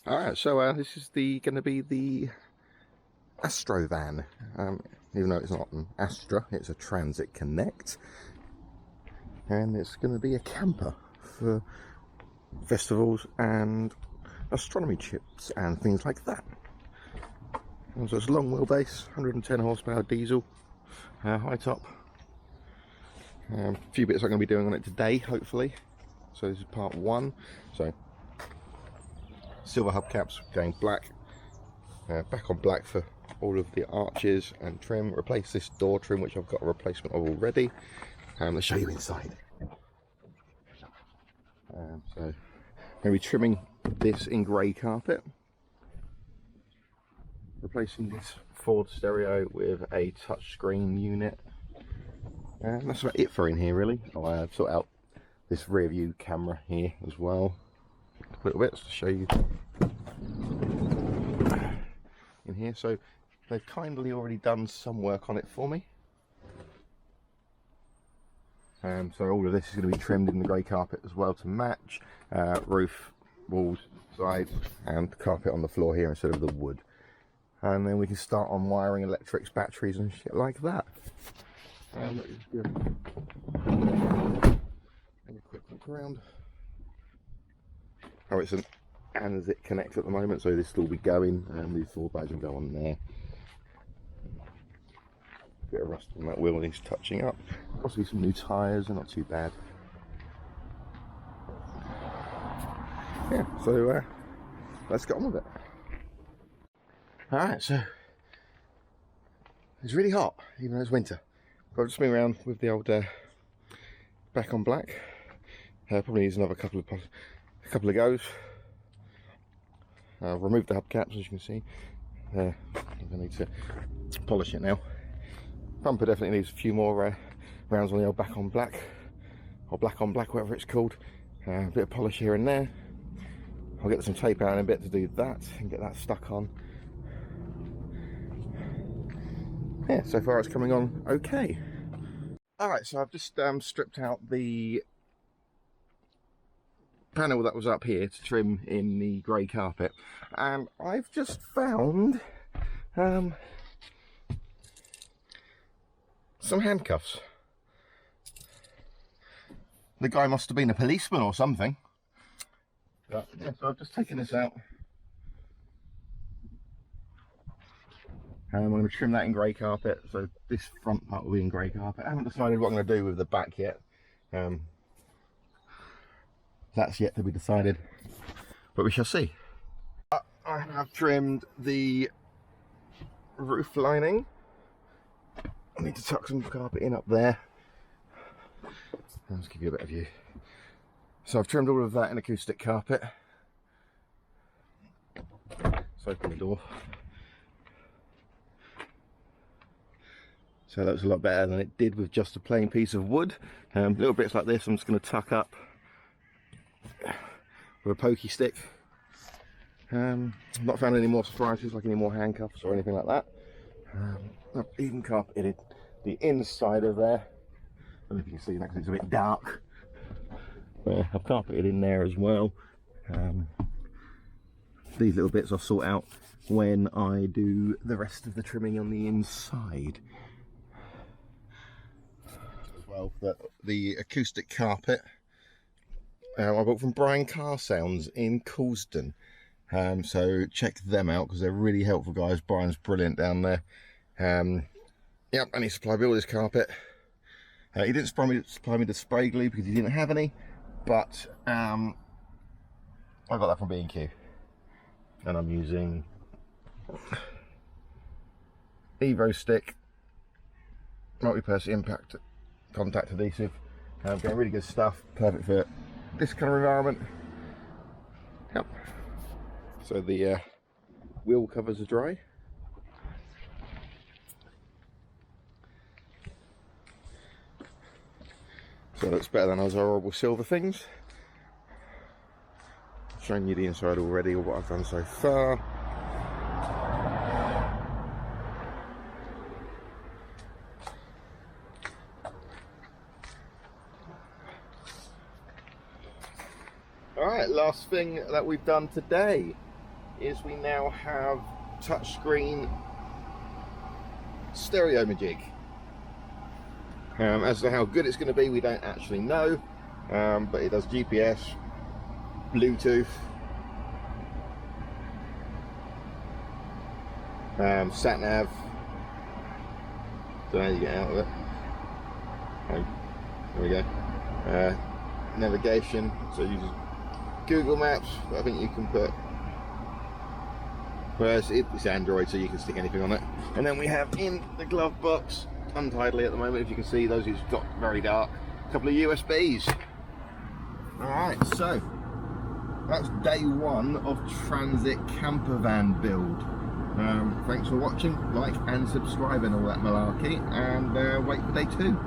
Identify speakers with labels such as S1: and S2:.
S1: Alright, so this is going to be the Astro van. Even though it's not an Astra, it's a Transit Connect. And it's going to be a camper for festivals and astronomy trips and things like that. And so it's long wheelbase, 110 horsepower diesel, high top. A few bits I'm going to be doing on it today, hopefully. So this is part one. So silver hubcaps going black, back on black for all of the arches and trim. Replace this door trim, which I've got a replacement of already. Let's show you inside. So I'm going to be trimming this in grey carpet, replacing this Ford stereo with a touchscreen unit, and that's about it for in here really. I've sorted out this rear view camera here as well a little bit to show you in here. So they've kindly already done some work on it for me. So all of this is going to be trimmed in the grey carpet as well to match. Roof, walls, sides, and carpet on the floor here instead of the wood. And then we can start on wiring electrics, batteries and shit like that. And a quick look around. Oh, it's an Transit Connect at the moment, so this will be going, and these 4 bags will go on there. Bit of rust on that wheel needs touching up. Possibly some new tyres, they're not too bad. Yeah, so let's get on with it. Alright, so it's really hot, even though it's winter. I've just been around with the old back on black. Probably needs another couple of goes. I've removed the hubcaps, as you can see. I need to polish it now. Bumper definitely needs a few more rounds on the old back on black, or black on black, whatever it's called. A bit of polish here and there. I'll get some tape out in a bit to do that and get that stuck on. Yeah, so far it's coming on okay. Alright, so I've just stripped out the panel that was up here to trim in the grey carpet, and I've just found some handcuffs. The guy must have been a policeman or something. But, yeah, so I've just taken this out. And I'm going to trim that in grey carpet, so this front part will be in grey carpet. I haven't decided what I'm going to do with the back yet. That's yet to be decided, but we shall see. I have trimmed the roof lining. I need to tuck some carpet in up there. Let's give you a better view. So I've trimmed all of that in acoustic carpet. Let's open the door. So that was a lot better than it did with just a plain piece of wood. Little bits like this I'm just going to tuck up with a pokey stick. Not found any more surprises, like any more handcuffs or anything like that. I've even carpeted the inside of there. I don't know if you can see that because it's a bit dark. But I've carpeted in there as well. These little bits I'll sort out when I do the rest of the trimming on the inside. As well, the acoustic carpet I bought from Brian Car Sounds in Coulsdon. So check them out because they're really helpful guys. Brian's brilliant down there. Yep, and he supplied me all this carpet. He didn't supply me the spray glue because he didn't have any, but I got that from B&Q, and I'm using Evo Stick multi-purpose impact contact adhesive. Getting really good stuff, perfect for this kind of environment. Yep. So the wheel covers are dry. So it looks better than those horrible silver things. shown you the inside already, or what I've done so far. Alright, last thing that we've done today is we now have touchscreen stereo majig. As to how good it's going to be, we don't actually know, but it does GPS, Bluetooth, sat nav. So how you get out of it. There we go. Navigation, so you just Google Maps. I think you can put, whereas it's Android, so you can stick anything on it. And then we have in the glove box, untidily at the moment, if you can see, those who's got very dark, a couple of USBs. Alright, so that's day one of transit camper van build. Thanks for watching, like and subscribe and all that malarkey, and wait for day two.